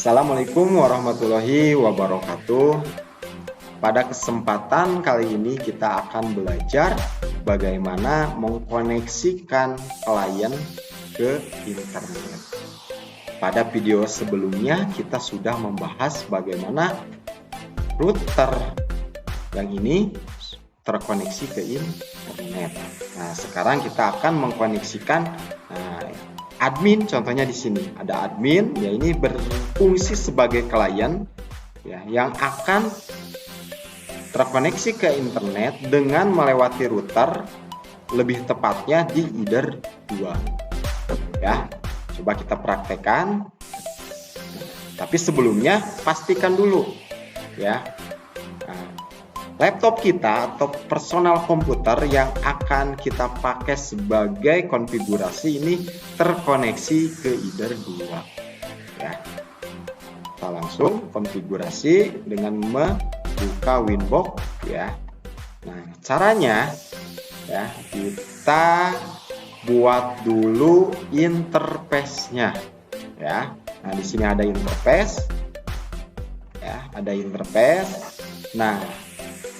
Assalamualaikum warahmatullahi wabarakatuh. Pada kesempatan kali ini kita akan belajar bagaimana mengkoneksikan klien ke internet. Pada video sebelumnya kita sudah membahas bagaimana router yang ini terkoneksi ke internet. Nah, sekarang kita akan mengkoneksikan admin. Contohnya di sini ada admin, ya, ini berfungsi sebagai klien, ya, yang akan terkoneksi ke internet dengan melewati router, lebih tepatnya di either 2. Ya, coba kita praktekkan. Tapi sebelumnya pastikan dulu, ya, laptop kita atau personal komputer yang akan kita pakai sebagai konfigurasi ini terkoneksi ke either 2. Ya. Kita langsung konfigurasi dengan membuka Winbox, ya. Nah, caranya, ya, kita buat dulu interface-nya, ya. Nah, di sini ada interface. Ya, ada interface. Nah,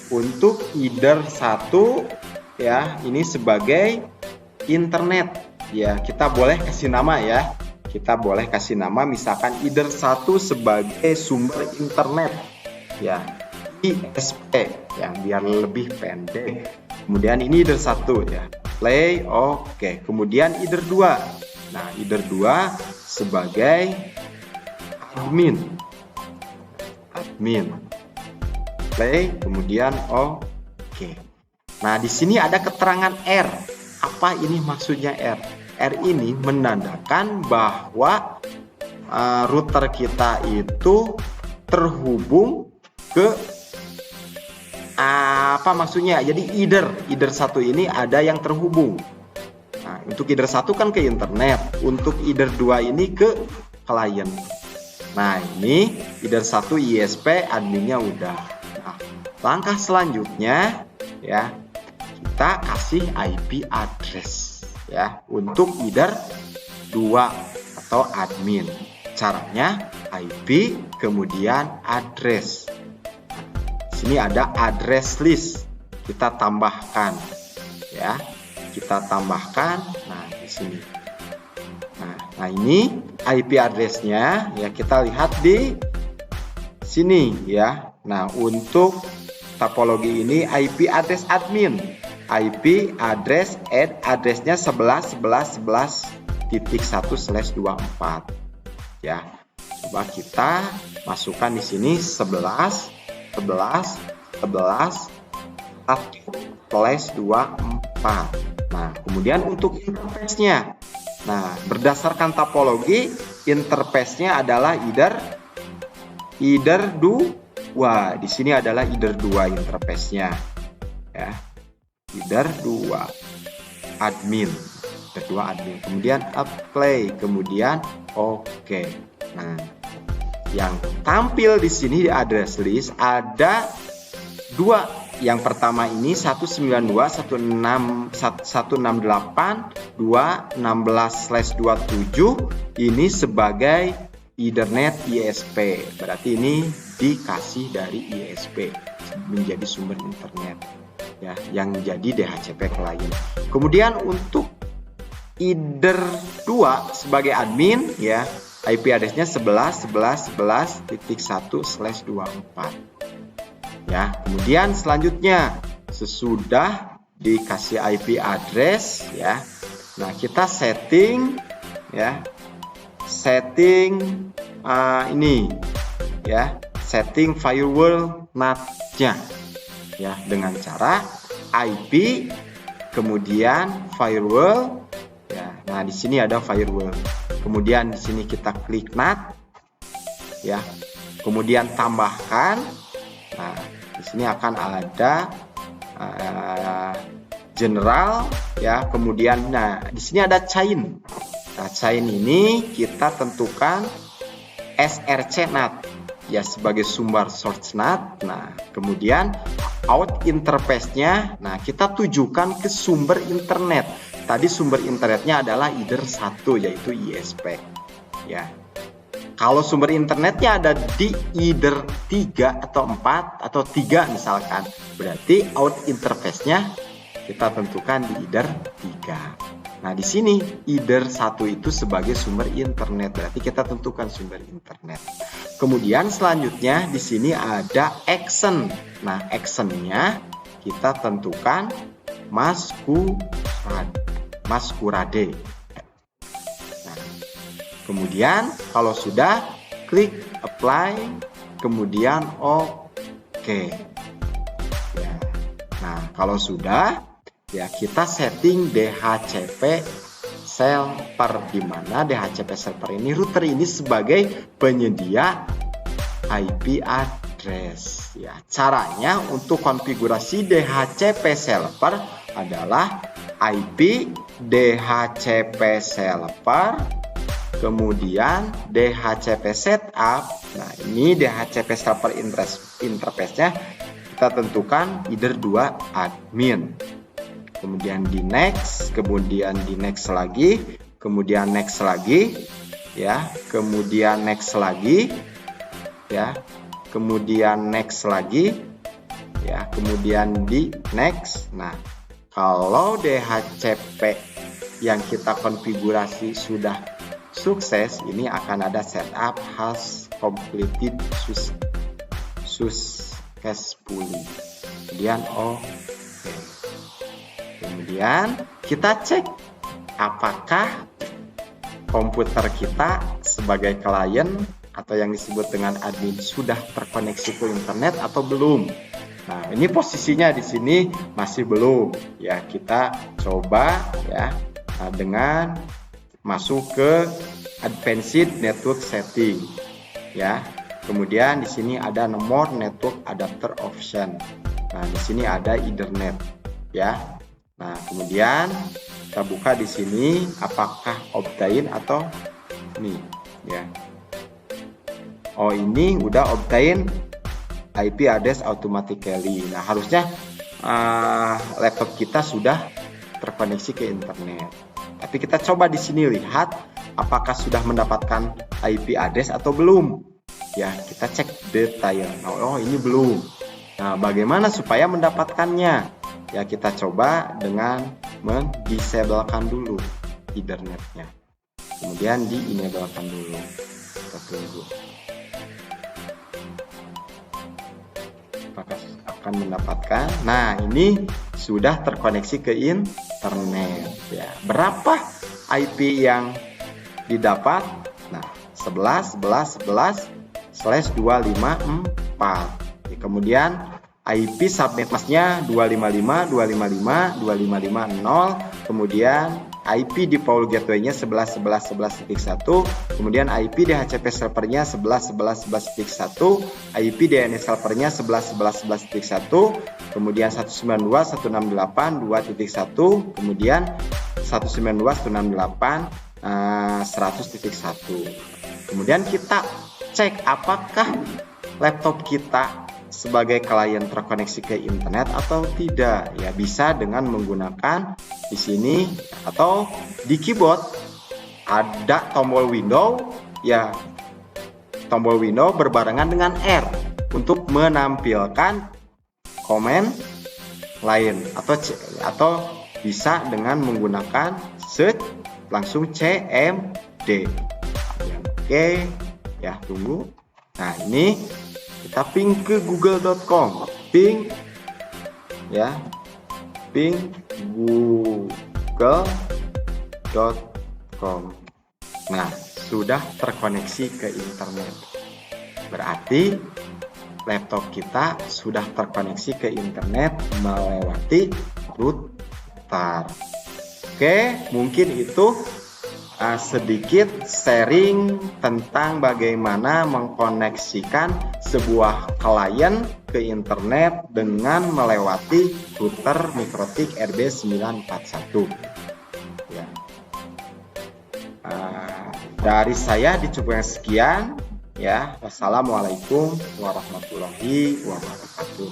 untuk either 1, ya, ini sebagai internet, ya, kita boleh kasih nama, ya, kita boleh kasih nama misalkan either 1 sebagai sumber internet, ya, ISP, yang biar lebih pendek. Kemudian ini either 1, ya, play, oke. Kemudian either 2, nah either 2 sebagai admin, play, kemudian oke. Nah, di sini ada keterangan R. Apa ini maksudnya R? R ini menandakan bahwa router kita itu terhubung ke apa maksudnya? Jadi either 1 ini ada yang terhubung. Nah, untuk either 1 kan ke internet, untuk either 2 ini ke klien. Nah, ini either 1 ISP, adminnya udah. Langkah selanjutnya, ya, kita kasih IP address, ya, untuk either 2 atau admin. Caranya IP kemudian address. Sini ada address list, kita tambahkan, ya, kita tambahkan. Nah, di sini. Nah, ini IP address-nya, ya, kita lihat di sini, ya. Nah, untuk topologi ini IP address admin, IP address addressnya 11.11.11.1/24. Ya, coba kita masukkan di sini 11.11.11/24. Nah, kemudian untuk interface-nya, nah, berdasarkan topologi interface-nya adalah either 2. Wah, di sini adalah either 2 interface-nya, ya, either 2 admin, kemudian apply, kemudian oke. Nah, yang tampil di sini di address list ada 2. Yang pertama ini 192.168.2.16/27 ini sebagai Ethernet ISP, berarti ini dikasih dari ISP menjadi sumber internet, ya, yang jadi DHCP klien. Kemudian untuk either 2 sebagai admin, ya, IP address-nya 11.11.11.1/24. Ya, kemudian selanjutnya sesudah dikasih IP address, ya, nah kita setting, ya, ini, ya, setting firewall NAT-nya, ya, dengan cara IP kemudian firewall, ya. Nah, di sini ada firewall. Kemudian di sini kita klik NAT, ya. Kemudian tambahkan. Nah, di sini akan ada general, ya. Kemudian, nah, di sini ada chain. Nah, chain ini kita tentukan SRC NAT, ya, sebagai sumber source NAT. Nah, kemudian out interface-nya, nah, kita tujukan ke sumber internet. Tadi sumber internetnya adalah either 1, yaitu ISP, ya. kalau sumber internetnya ada di either 3 atau 4 atau 3 misalkan, berarti out interface-nya kita tentukan di either 3. Nah, di sini either 1 itu sebagai sumber internet, berarti kita tentukan sumber internet. Kemudian selanjutnya di sini ada action. Nah, action-nya kita tentukan masquerade. Kemudian kalau sudah, klik apply, kemudian oke. Ya. Nah, kalau sudah, ya kita setting DHCP server, di mana DHCP server ini, router ini sebagai penyedia IP address. Ya, caranya untuk konfigurasi DHCP server adalah IP DHCP server, kemudian DHCP setup. Nah, ini DHCP server interface-nya kita tentukan either 2 admin. Kemudian di next, kemudian di next lagi, kemudian next lagi, ya, kemudian next lagi, ya, kemudian next lagi, ya, kemudian di next. Nah, kalau DHCP yang kita konfigurasi sudah sukses, ini akan ada setup has completed successfully. Kemudian kemudian kita cek apakah komputer kita sebagai klien atau yang disebut dengan admin sudah terkoneksi ke internet atau belum. Nah, ini posisinya di sini masih belum. Ya, kita coba ya dengan masuk ke Advanced Network Setting. Ya. Kemudian di sini ada nomor network adapter option. Nah, di sini ada Ethernet. Ya. Nah, kemudian kita buka di sini apakah obtain atau ini, ya. Oh, ini udah obtain IP address automatically. Nah, harusnya laptop kita sudah terkoneksi ke internet. Tapi kita coba di sini lihat apakah sudah mendapatkan IP address atau belum. Ya, kita cek detail. Oh, ini belum. Nah, bagaimana supaya mendapatkannya? Ya, kita coba dengan mendisablekan dulu Ethernetnya. Kemudian di-enablekan dulu. Kita tunggu. Apakah akan mendapatkan? Nah, ini sudah terkoneksi ke internet. Ya, berapa IP yang didapat? Nah, 11.11.11/254. Ya, kemudian IP subnet masknya 255, 255, 2550, kemudian IP default gateway-nya 11.11.11.1, kemudian IP DHCP servernya 11.11.11.1, IP DNS servernya 11.11.11.1, kemudian 192.168.2.1, kemudian 192.168.100.1. Kemudian kita cek apakah laptop kita sebagai klien terkoneksi ke internet atau tidak. Ya, bisa dengan menggunakan di sini atau di keyboard ada tombol window, ya, tombol window berbarengan dengan R untuk menampilkan komen lain, atau bisa dengan menggunakan search langsung CMD. Oke, ya, tunggu. Nah, ini kita ping ke google.com, ping google.com. Nah, sudah terkoneksi ke internet. Berarti laptop kita sudah terkoneksi ke internet melewati router. Oke, mungkin itu sedikit sharing tentang bagaimana mengkoneksikan sebuah klien ke internet dengan melewati router MikroTik RB941. Ya. Dari saya dicukupkan sekian. Ya, wassalamualaikum warahmatullahi wabarakatuh.